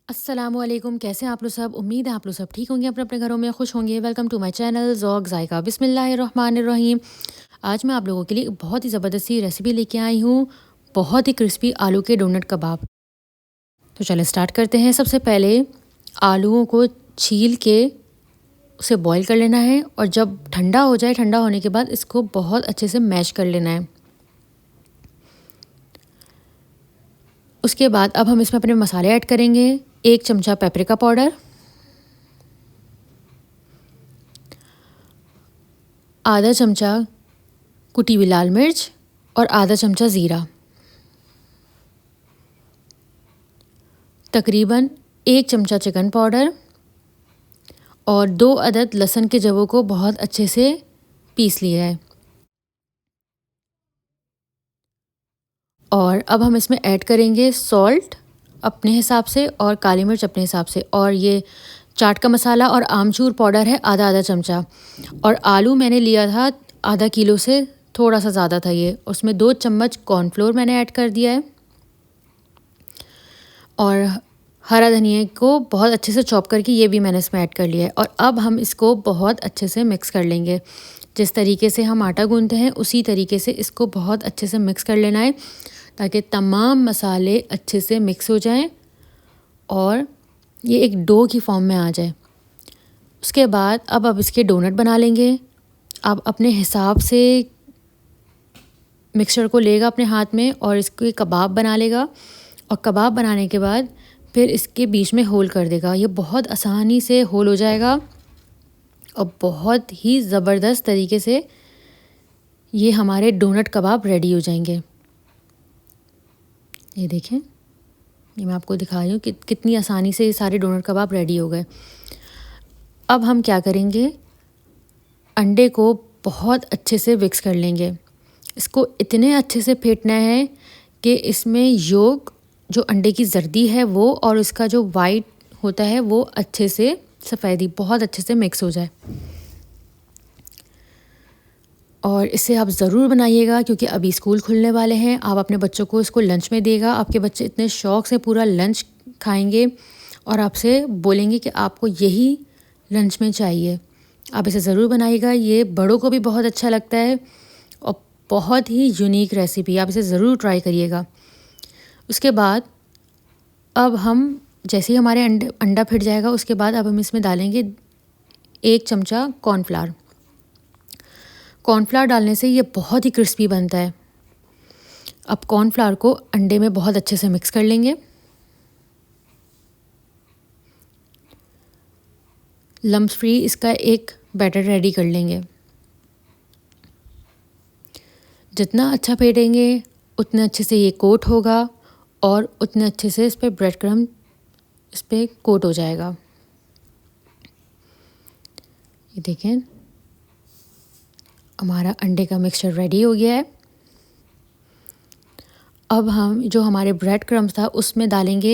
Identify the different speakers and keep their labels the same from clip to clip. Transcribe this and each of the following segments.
Speaker 1: अस्सलामुअलैकुम, कैसे हैं आप लोग सब। उम्मीद है आप लोग सब ठीक होंगे, अपने अपने घरों में खुश होंगे। Welcome to my channel Zauq Zayka. बिस्मिल्लाहिर्रहमानिर्रहीम। आज मैं आप लोगों के लिए एक बहुत ही ज़बरदस्त सी रेसिपी लेके आई हूँ, बहुत ही क्रिस्पी आलू के डोनट कबाब। तो चलें स्टार्ट करते हैं। सबसे पहले आलूओं को छील के उसे बॉईल कर लेना है, और जब ठंडा हो जाए, ठंडा होने के बाद इसको बहुत अच्छे से मैश कर लेना है। उसके बाद अब हम इसमें अपने मसाले ऐड करेंगे। 1 चमचा पेपरिका पाउडर, आधा चमचा कुटी हुई लाल मिर्च और आधा चमचा ज़ीरा। तकरीबन 1 चमचा चिकन पाउडर और 2 अदद लहसुन के जवों को बहुत अच्छे से पीस लिया है। और अब हम इसमें ऐड करेंगे सॉल्ट अपने हिसाब से और काली मिर्च अपने हिसाब से, और ये चाट का मसाला और आमचूर पाउडर है आधा चमचा। और आलू मैंने लिया था आधा किलो से थोड़ा सा ज़्यादा था ये। उसमें 2 चम्मच कॉर्नफ्लोर मैंने ऐड कर दिया है, और हरा धनिया को बहुत अच्छे से चॉप करके ये भी मैंने इसमें ऐड कर लिया है। और अब हम इसको बहुत अच्छे से मिक्स कर लेंगे। जिस तरीके से हम आटा गूंथते हैं उसी तरीके से इसको बहुत अच्छे से मिक्स कर लेना है, ताकि तमाम मसाले अच्छे से मिक्स हो जाएं और ये एक डो की फॉर्म में आ जाए। उसके बाद अब इसके डोनट बना लेंगे। अब अपने हिसाब से मिक्सचर को लेगा अपने हाथ में और इसके कबाब बना लेगा, और कबाब बनाने के बाद फिर इसके बीच में होल कर देगा। ये बहुत आसानी से होल हो जाएगा और बहुत ही ज़बरदस्त तरीके से ये हमारे डोनट कबाब रेडी हो जाएंगे। ये देखें, ये मैं आपको दिखा रही हूँ कि कितनी आसानी से ये सारे डोनट कबाब रेडी हो गए। अब हम क्या करेंगे, अंडे को बहुत अच्छे से मिक्स कर लेंगे। इसको इतने अच्छे से फेंटना है कि इसमें योक, जो अंडे की जर्दी है वो, और इसका जो वाइट होता है वो अच्छे से, सफ़ेदी बहुत अच्छे से मिक्स हो जाए। और इसे आप ज़रूर बनाइएगा, क्योंकि अभी स्कूल खुलने वाले हैं। आप अपने बच्चों को इसको लंच में देगा, आपके बच्चे इतने शौक़ से पूरा लंच खाएंगे और आपसे बोलेंगे कि आपको यही लंच में चाहिए। आप इसे ज़रूर बनाइएगा, ये बड़ों को भी बहुत अच्छा लगता है और बहुत ही यूनिक रेसिपी, आप इसे ज़रूर ट्राई करिएगा। उसके बाद अब हम जैसे ही हमारे अंडा फिट जाएगा, उसके बाद अब हम इसमें डालेंगे 1 चमचा कॉर्नफ्लावर। कॉर्नफ्लावर डालने से ये बहुत ही क्रिस्पी बनता है। अब कॉर्नफ्लावर को अंडे में बहुत अच्छे से मिक्स कर लेंगे। लम्स फ्री इसका एक बैटर रेडी कर लेंगे। जितना अच्छा फेंटेंगे उतने अच्छे से ये कोट होगा और उतने अच्छे से इस पर ब्रेड क्रम्ब इस पर कोट हो जाएगा। ये देखें, हमारा अंडे का मिक्सचर रेडी हो गया है। अब हम जो हमारे ब्रेड क्रम्ब था उसमें डालेंगे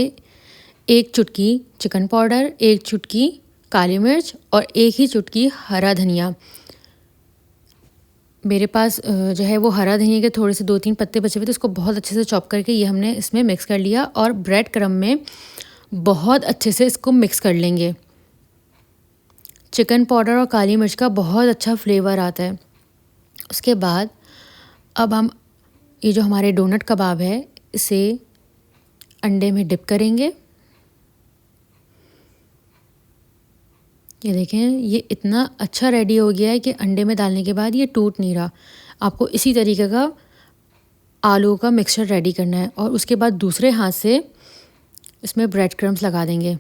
Speaker 1: 1 चुटकी चिकन पाउडर, 1 चुटकी काली मिर्च और 1 ही चुटकी हरा धनिया। मेरे पास जो है वो हरा धनिया के थोड़े से 2-3 पत्ते बचे हुए थे, उसको बहुत अच्छे से चॉप करके ये हमने इसमें मिक्स कर लिया, और ब्रेड क्रम्ब में बहुत अच्छे से इसको मिक्स कर लेंगे। चिकन पाउडर और काली मिर्च का बहुत अच्छा फ्लेवर आता है। उसके बाद अब हम ये जो हमारे डोनट कबाब है इसे अंडे में डिप करेंगे। ये देखें, ये इतना अच्छा रेडी हो गया है कि अंडे में डालने के बाद ये टूट नहीं रहा। आपको इसी तरीके का आलू का मिक्सचर रेडी करना है, और उसके बाद दूसरे हाथ से इसमें ब्रेड क्रम्ब्स लगा देंगे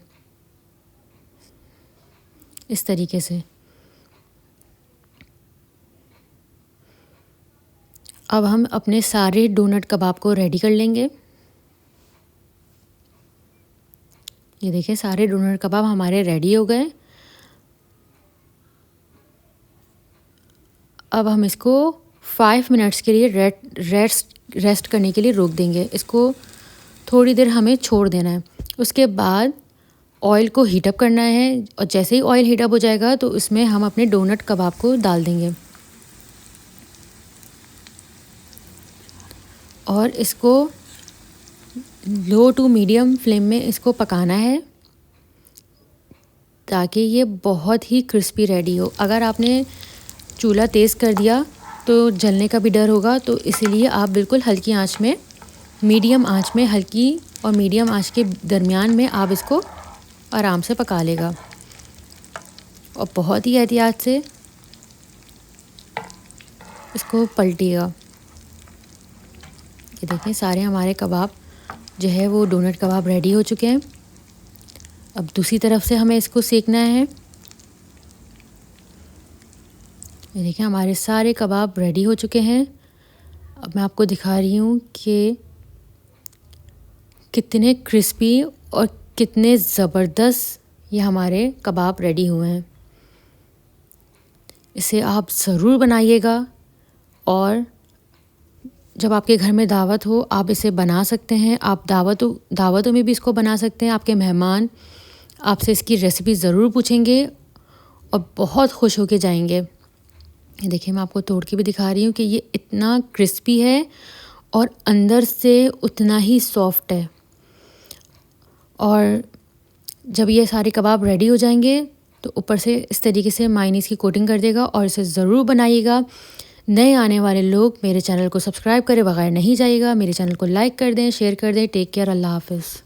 Speaker 1: इस तरीके से। अब हम अपने सारे डोनट कबाब को रेडी कर लेंगे। ये देखिए, सारे डोनट कबाब हमारे रेडी हो गए। अब हम इसको 5 मिनट्स के लिए रेस्ट करने के लिए रोक देंगे। इसको थोड़ी देर हमें छोड़ देना है। उसके बाद ऑयल को हीटअप करना है, और जैसे ही ऑयल हीटअप हो जाएगा तो इसमें हम अपने डोनट कबाब को डाल देंगे और इसको लो टू मीडियम फ्लेम में इसको पकाना है। ताकि ये बहुत ही क्रिस्पी रेडी हो। अगर आपने चूल्हा तेज़ कर दिया तो जलने का भी डर होगा, तो इसीलिए आप बिल्कुल हल्की आंच में, मीडियम आंच में, हल्की और मीडियम आंच के दरमियान में आप इसको आराम से पका लेगा और बहुत ही एहतियात से इसको पलटिएगा। ये देखें सारे हमारे कबाब जो है वो डोनट कबाब रेडी हो चुके हैं। अब दूसरी तरफ से हमें इसको सेकना है। ये देखें हमारे सारे कबाब रेडी हो चुके हैं। अब मैं आपको दिखा रही हूँ कि कितने क्रिस्पी और कितने ज़बरदस्त ये हमारे कबाब रेडी हुए हैं। इसे आप ज़रूर बनाइएगा और जब आपके घर में दावत हो आप इसे बना सकते हैं। आप दावतों में भी इसको बना सकते हैं। आपके मेहमान आपसे इसकी रेसिपी ज़रूर पूछेंगे और बहुत खुश होके जाएंगे। ये देखिए मैं आपको तोड़ के भी दिखा रही हूँ कि ये इतना क्रिस्पी है और अंदर से उतना ही सॉफ्ट है। और जब ये सारे कबाब रेडी हो जाएंगे तो ऊपर से इस तरीके से मायोनीज़ की कोटिंग कर देगा और इसे ज़रूर बनाइएगा। नए आने वाले लोग मेरे चैनल को सब्सक्राइब करे बगैर नहीं जाइएगा। मेरे चैनल को लाइक कर दें, शेयर कर दें। टेक केयर, अल्लाह हाफ़िज़।